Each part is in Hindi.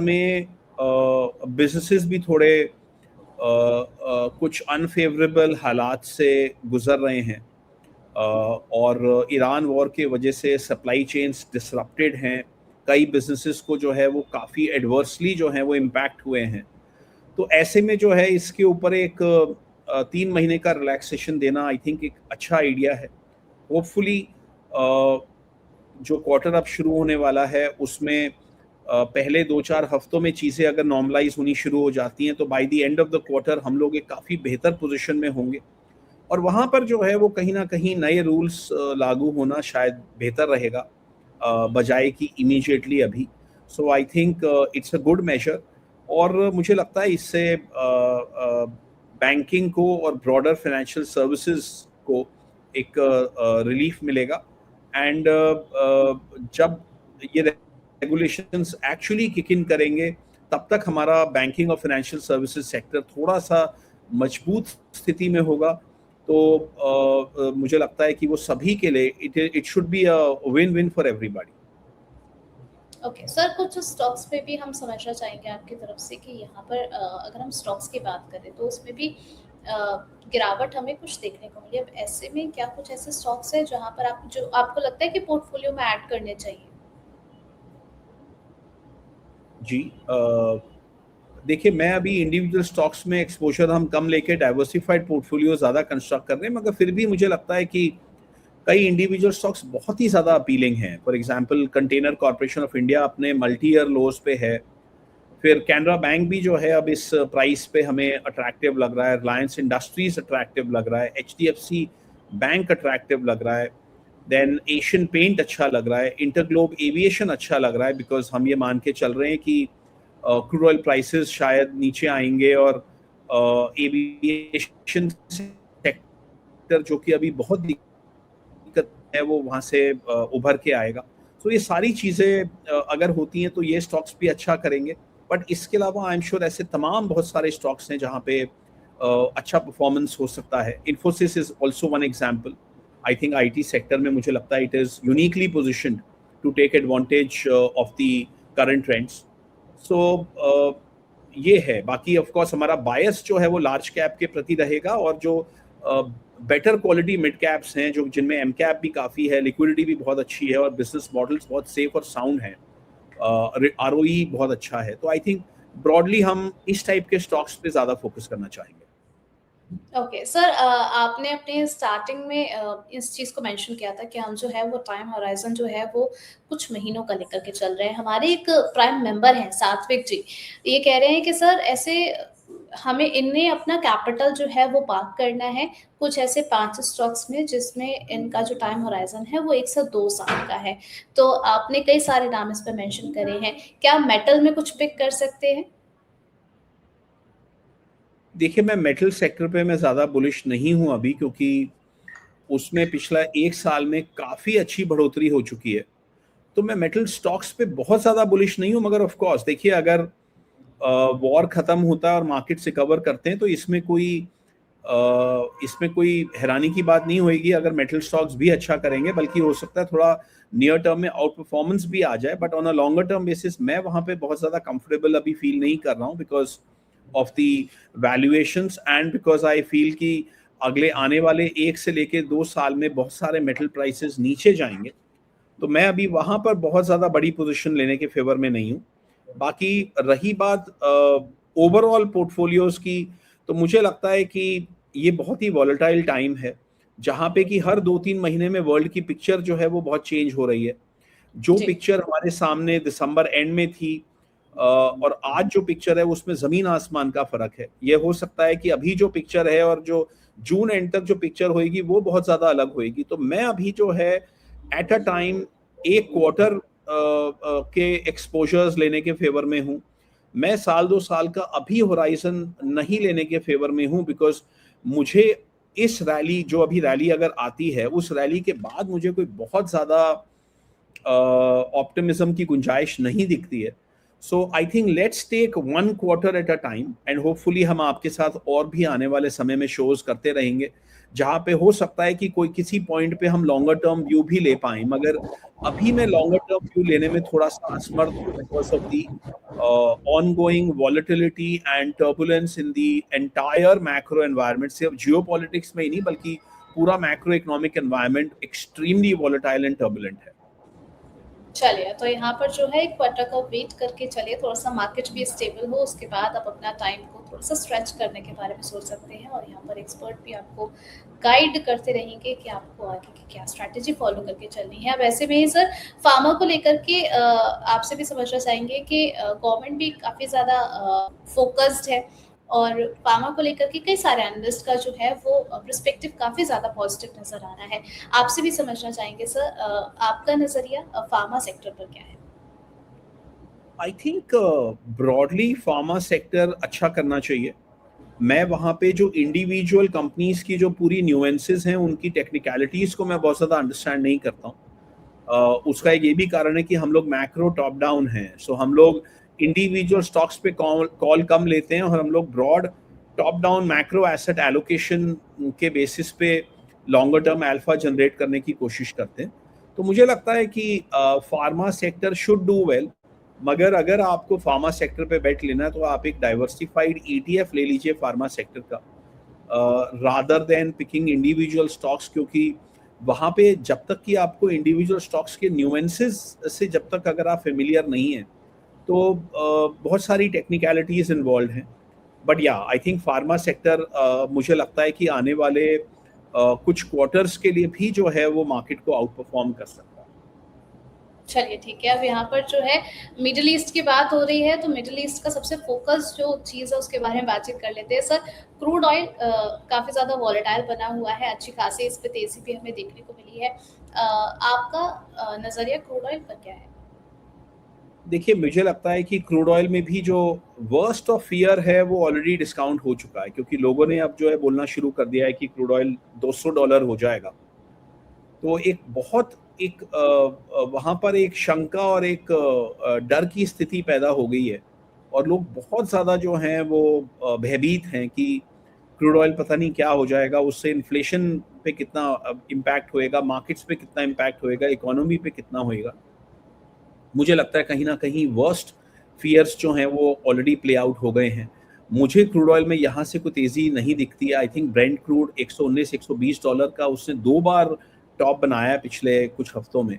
में बिजनेसेस भी थोड़े कुछ अनफेवरेबल हालात से गुजर रहे हैं, और ईरान वॉर के वजह से सप्लाई चेन्स डिसरप्टेड हैं। कई बिजनेसेस को जो है वो काफ़ी एडवर्सली जो है वो इम्पैक्ट हुए हैं। तो ऐसे में जो है इसके ऊपर एक 3 महीने का रिलैक्सेशन देना आई थिंक एक अच्छा आइडिया है। होपफुली जो क्वार्टर अब शुरू होने वाला है उसमें पहले 2-4 हफ्तों में चीज़ें अगर नॉर्मलाइज होनी शुरू हो जाती हैं तो by the end of the quarter हम लोग एक काफ़ी बेहतर पोजीशन में होंगे, और वहाँ पर जो है वो कहीं ना कहीं नए रूल्स लागू होना शायद बेहतर रहेगा बजाय कि इमीडिएटली अभी। So I think it's a good measure, और मुझे लगता है इससे बैंकिंग को और ब्रॉडर फाइनेंशियल सर्विसेज को एक रिलीफ मिलेगा। एंड जब ये रेगुलेशंस एक्चुअली किक इन करेंगे तब तक हमारा बैंकिंग और फाइनेंशियल सर्विसेज सेक्टर थोड़ा सा मजबूत स्थिति में होगा। तो मुझे लगता है कि वो सभी के लिए it should be a win win for everybody. Okay sir, कुछ स्टॉक्स पे भी हम समझना चाहेंगे आपकी तरफ से कि यहाँ पर अगर हम स्टॉक्स की बात करें तो उसमें भी गिरावट हमें कुछ देखने को मिली। अब ऐसे में क्या कुछ ऐसे स्टॉक्स हैं जहाँ पर आप जो आपको लगता है कि पोर्टफोलियो में ऐड करने चाहिए? जी, देखिए मैं अभी इंडिविजुअल स्टॉक्स में एक्सपोजर हम कम लेके डाइवर्सिफाइड पोर्टफोलियो ज़्यादा कंस्ट्रक्ट कर रहे हैं, मगर फिर भी मुझे लगता है कि कई इंडिविजुअल स्टॉक्स बहुत ही ज़्यादा अपीलिंग हैं। For example container corporation of India अपने मल्टी ईयर लोज पे है। फिर कैनरा बैंक भी जो है अब इस प्राइस पे हमें अट्रैक्टिव लग रहा है। रिलायंस इंडस्ट्रीज अट्रैक्टिव लग रहा है। एचडीएफसी बैंक अट्रैक्टिव लग रहा है। देन एशियन पेंट अच्छा लग रहा है। इंटरग्लोब एविएशन अच्छा लग रहा है, बिकॉज हम ये मान के चल रहे हैं कि क्रूड ऑयल प्राइसेस शायद नीचे आएंगे, और एविएशन सेक्टर जो कि अभी बहुत दिक्कत है वो वहाँ से उभर के आएगा। तो ये सारी चीज़ें अगर होती हैं तो ये स्टॉक्स भी अच्छा करेंगे। बट इसके अलावा आई एम श्योर ऐसे तमाम बहुत सारे स्टॉक्स हैं जहाँ पे अच्छा परफॉर्मेंस हो सकता है। Infosys is also one example. I think IT sector में मुझे लगता है it is uniquely positioned to take advantage of the current trends. So ये है। बाकी ऑफ कोर्स हमारा बायस जो है वो लार्ज कैप के प्रति रहेगा, और जो बेटर क्वालिटी मिड कैप्स हैं जो जिनमें एम कैप भी काफ़ी है, लिक्विडिटी भी बहुत अच्छी है, और बिजनेस मॉडल्स बहुत सेफ और साउंड हैं, आरओई बहुत अच्छा है, तो आई थिंक ब्रॉडली हम इस टाइप के स्टॉक्स पे ज़्यादा फोकस करना चाहेंगे। ओके सर, आपने अपने स्टार्टिंग में इस चीज़ को मेंशन किया था कि हम जो है वो टाइम होराइजन जो है वो कुछ महीनों का लेकर के चल रहे हैं। हमारे एक प्राइम मेंबर हैं सात्विक जी, ये कह रहे हैं कि सर ऐसे हमें इनने अपना कैपिटल जो है वो पार्क करना है कुछ ऐसे 5 स्टॉक्स में जिसमें इनका जो टाइम होराइजन है वो 1 से 2 साल का है। तो आपने कई सारे नाम इस पे मेंशन करे हैं। क्या मेटल में कुछ पिक कर सकते हैं? देखिए मैं मेटल सेक्टर पे मैं ज़्यादा बुलिश नहीं हूँ अभी, क्योंकि उसमें पिछला 1 साल में काफ़ी अच्छी बढ़ोतरी हो चुकी है। तो मैं मेटल स्टॉक्स पे बहुत ज़्यादा बुलिश नहीं हूँ, मगर ऑफ कोर्स देखिए अगर वॉर ख़त्म होता है और मार्केट रिकवर करते हैं तो इसमें कोई हैरानी की बात नहीं होगी अगर मेटल स्टॉक्स भी अच्छा करेंगे, बल्कि हो सकता है थोड़ा नियर टर्म में आउट परफॉर्मेंस भी आ जाए। But on a longer term basis मैं वहाँ पे बहुत ज़्यादा कंफर्टेबल अभी फील नहीं कर रहा हूँ, because of the valuations, and because I feel कि अगले आने वाले 1 से लेके 2 साल में बहुत सारे मेटल प्राइसेस नीचे जाएंगे। तो मैं अभी वहाँ पर बहुत ज़्यादा बड़ी पोजीशन लेने के फेवर में नहीं हूँ। बाकी रही बात ओवरऑल पोर्टफोलियोज की, तो मुझे लगता है कि ये बहुत ही वॉलेटाइल टाइम है, जहाँ पे कि हर 2-3 महीने में वर्ल्ड की पिक्चर जो है वो बहुत चेंज हो रही है। जो जी। पिक्चर हमारे सामने दिसंबर एंड में थी और आज जो पिक्चर है उसमें ज़मीन आसमान का फ़र्क है। ये हो सकता है कि अभी जो पिक्चर है और जो जून एंड तक जो पिक्चर होएगी वो बहुत ज़्यादा अलग होएगी। तो मैं अभी जो है एट अ टाइम एक क्वार्टर के एक्सपोजर्स लेने के फेवर में हूँ। मैं साल 2 साल का अभी होराइजन नहीं लेने के फेवर में हूँ, बिकॉज मुझे इस रैली जो अभी रैली अगर आती है उस रैली के बाद मुझे कोई बहुत ज़्यादा ऑप्टिमिज्म की गुंजाइश नहीं दिखती है। So I think let's take 1 quarter at a time, and hopefully हम आपके साथ और भी आने वाले समय में शोज करते रहेंगे जहाँ पे हो सकता है कि कोई किसी पॉइंट पे हम लॉन्गर टर्म व्यू भी ले पाएँ, मगर अभी मैं लॉन्गर टर्म व्यू लेने में थोड़ा-सा असमर्थ हूँ because of the ongoing volatility and turbulence in the entire macro environment. सिर्फ जियोपॉलिटिक्स में ही नहीं बल्कि पूरा macro economic environment extremely volatile and turbulent है। चलिए, तो यहाँ पर जो है एक क्वार्टर का वेट करके चलिए, थोड़ा-सा मार्केट भी स्टेबल हो, उसके बाद आप अपना टाइम को थोड़ा-सा स्ट्रेच करने के बारे में सोच सकते हैं और यहाँ पर एक्सपर्ट भी आपको गाइड करते रहेंगे कि आपको आगे की क्या स्ट्रैटेजी फॉलो करके चलनी है। वैसे में सर फार्मा को लेकर के आपसे भी समझना चाहेंगे कि गवर्नमेंट भी काफ़ी ज़्यादा फोकस्ड है और फार्मा को लेकर के कई सारे एनालिस्ट का जो है वो पर्सपेक्टिव काफ़ी ज़्यादा पॉजिटिव नज़र आ रहा है। आपसे भी समझना चाहेंगे सर आपका नज़रिया फार्मा सेक्टर पर क्या है? I think broadly pharma sector अच्छा करना चाहिए। मैं वहाँ पे जो इंडिविजुअल कंपनीज की जो पूरी न्यूएंसेस हैं, उनकी टेक्निकलिटीज़ को मैं बहुत ज़्यादा अंडरस्टैंड नहीं करता हूँ। उसका एक ये भी कारण है कि हम लोग मैक्रो टॉप डाउन हैं, सो हम लोग इंडिविजुअल स्टॉक्स पे कॉल कम लेते हैं और हम लोग broad top down macro asset allocation के बेसिस पे लॉन्गर टर्म अल्फा जनरेट करने की कोशिश करते हैं। तो मुझे लगता है कि pharma sector should do well, मगर अगर आपको फार्मा सेक्टर पे बेट लेना है तो आप एक डाइवर्सिफाइड ETF ले लीजिए फार्मा सेक्टर का, rather than picking individual stocks, क्योंकि वहाँ पे जब तक कि आपको इंडिविजुअल स्टॉक्स के न्यूएंसेस से जब तक अगर आप फेमिलियर नहीं हैं तो बहुत सारी टेक्निकलिटीज इन्वॉल्व हैं। बट या आई थिंक फार्मा सेक्टर मुझे लगता है कि आने वाले कुछ क्वार्टर्स के लिए भी जो है वो मार्केट को आउट परफॉर्म कर सकता है। चलिए ठीक है, अब यहाँ पर जो है मिडल ईस्ट की बात हो रही है, तो मिडल ईस्ट का सबसे फोकस जो चीज़ है उसके बारे में बातचीत कर लेते हैं। सर क्रूड ऑयल काफ़ी ज़्यादा वॉलेटाइल बना हुआ है, अच्छी खासी इस पे तेज़ी भी हमें देखने को मिली है। आपका नज़रिया क्रूड ऑयल पर क्या है? देखिए, मुझे लगता है कि क्रूड ऑयल में भी जो वर्स्ट ऑफ फियर है वो ऑलरेडी डिस्काउंट हो चुका है, क्योंकि लोगों ने अब जो है बोलना शुरू कर दिया है कि क्रूड ऑयल $200 हो जाएगा। तो एक बहुत एक वहाँ पर एक शंका और एक डर की स्थिति पैदा हो गई है और लोग बहुत ज़्यादा जो हैं वो भयभीत हैं कि क्रूड ऑयल पता नहीं क्या हो जाएगा, उससे इन्फ्लेशन पे कितना इम्पैक्ट होएगा, मार्केट्स पे कितना इम्पैक्ट होएगा, इकोनॉमी पे कितना होएगा। मुझे लगता है कहीं न कहीं वर्स्ट फियर्स जो हैं वो ऑलरेडी प्ले आउट हो गए हैं। मुझे क्रूड ऑयल में यहाँ से कोई तेज़ी नहीं दिखती है। आई थिंक ब्रेंट क्रूड $119-120 का उसने 2 बार टॉप बनाया है पिछले कुछ हफ्तों में।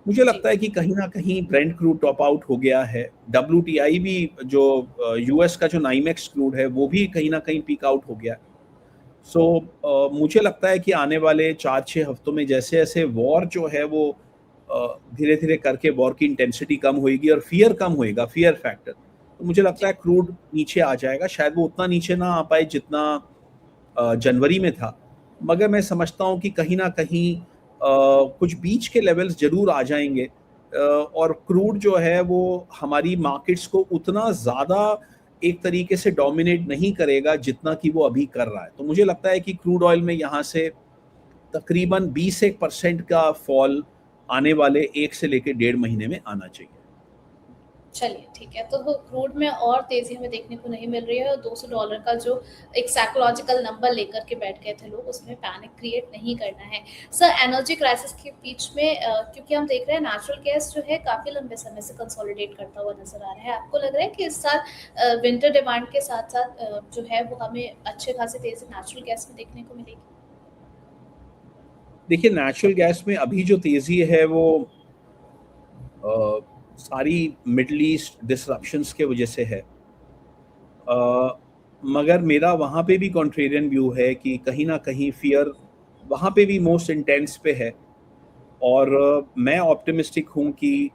मुझे जी। लगता है कि कहीं न कहीं ब्रेंट क्रूड टॉप आउट हो गया है। WTI भी जो यूएस का जो नाइमेक्स क्रूड है वो भी कहीं न कहीं पीक आउट हो गया है। सो मुझे लगता है कि आने वाले 4-6 हफ्तों में जैसे-जैसे वॉर जो है वो धीरे-धीरे करके वॉर की इंटेंसिटी कम होएगी और फ़ियर कम होएगा, फ़ियर फैक्टर। तो मुझे लगता है क्रूड नीचे आ जाएगा, शायद वो उतना नीचे ना आ पाए जितना जनवरी में था। मगर मैं समझता हूँ कि कहीं न कहीं कुछ बीच के लेवल्स ज़रूर आ जाएँगे, और क्रूड जो है वो हमारी मार्केट्स को उतना ज़्यादा एक तरीके से डोमिनेट नहीं करेगा जितना कि वो अभी कर रहा है। तो मुझे लगता है कि क्रूड ऑयल में यहाँ से तकरीबन 20% का फॉल आने वाले 1 से लेके 1.5 महीने में आना चाहिए। चलिए ठीक है, तो वो क्रूड में और तेज़ी हमें देखने को नहीं मिल रही है और $200 का जो एक साइकोलॉजिकल नंबर लेकर के बैठ गए थे लोग, उसमें पैनिक क्रिएट नहीं करना है। सर एनर्जी क्राइसिस के बीच में क्योंकि हम देख रहे हैं नेचुरल गैस जो है काफ़ी लंबे समय से कंसोलिडेट करता हुआ नज़र आ रहा है। आपको लग रहा है कि इस साल विंटर डिमांड के साथ-साथ जो है वो हमें अच्छे खासी तेज़ी नेचुरल गैस में देखने को मिलेगी? देखिए, नेचुरल गैस में अभी जो तेज़ी है वो सारी मिडल ईस्ट डिसरप्शंस के वजह से है। मगर मेरा वहाँ पे भी कॉन्ट्रेरियन व्यू है कि कहीं न कहीं फ़ियर वहाँ पे भी मोस्ट इंटेंस पे है, और मैं ऑप्टिमिस्टिक हूँ कि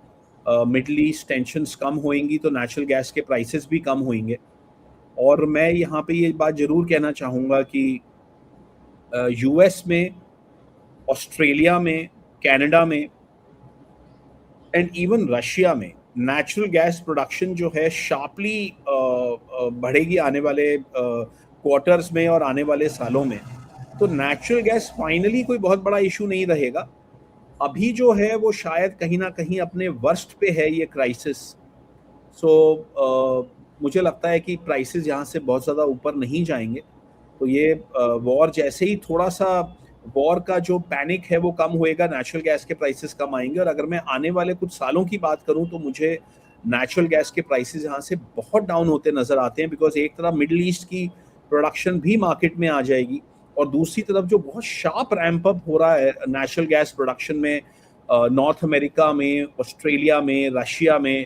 मिडल ईस्ट टेंशन्स कम होएँगी तो नेचुरल गैस के प्राइसेस भी कम होएँगे। और मैं यहाँ पे ये बात ज़रूर कहना चाहूँगा कि यूएस में, ऑस्ट्रेलिया में, कनाडा में एंड इवन रशिया में नेचुरल गैस प्रोडक्शन जो है शार्पली बढ़ेगी आने वाले क्वार्टर्स में और आने वाले सालों में। तो नेचुरल गैस फाइनली कोई बहुत बड़ा इशू नहीं रहेगा। अभी जो है वो शायद कहीं ना कहीं अपने वर्स्ट पे है ये क्राइसिस। सो मुझे लगता है कि प्राइसेस यहाँ से बहुत ज़्यादा ऊपर नहीं जाएंगे। तो ये वॉर जैसे ही थोड़ा-सा वॉर का जो पैनिक है वो कम होएगा, नेचुरल गैस के प्राइसेस कम आएँगे और अगर मैं आने वाले कुछ सालों की बात करूँ तो मुझे नेचुरल गैस के प्राइसेस यहाँ से बहुत डाउन होते नज़र आते हैं बिकॉज़ एक तरफ मिडल ईस्ट की प्रोडक्शन भी मार्केट में आ जाएगी और दूसरी तरफ जो बहुत शार्प रैंप अप हो रहा है नेचुरल गैस प्रोडक्शन में नॉर्थ अमेरिका में, ऑस्ट्रेलिया में, रशिया में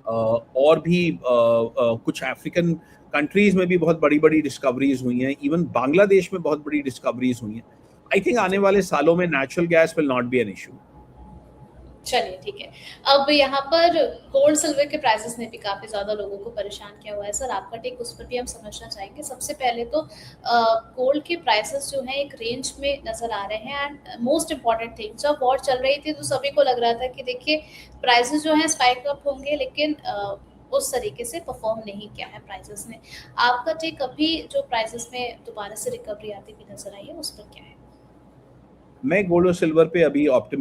और भी कुछ अफ्रीकन कंट्रीज में भी बहुत बड़ी-बड़ी डिस्कवरीज हुई हैं। इवन बांग्लादेश में बहुत बड़ी डिस्कवरीज हुई हैं। आई थिंक आने वाले सालों में natural gas will not be an issue. चलिए ठीक है। अब यहाँ पर गोल्ड सिल्वर के प्राइसेस ने भी काफ़ी ज़्यादा लोगों को परेशान किया हुआ है। सर आपका टेक उस पर भी हम समझना चाहेंगे। सबसे पहले तो गोल्ड के प्राइसेस जो हैं एक रेंज में नज़र आ रहे हैं एंड मोस्ट इम्पोर्टेंट थिंग जब वॉर चल रही थी तो सभी को लग रहा था कि देखिए प्राइसेस जो हैं स्पाइक अप होंगे लेकिन उस तरीके से परफॉर्म नहीं किया है प्राइसेस ने। आपका टेक अभी जो प्राइसेस में दोबारा से रिकवरी आती हुई नज़र आई है उस पर क्या है? मैं गोल्ड और सिल्वर पे अभी ऑप्टिमिस्टिक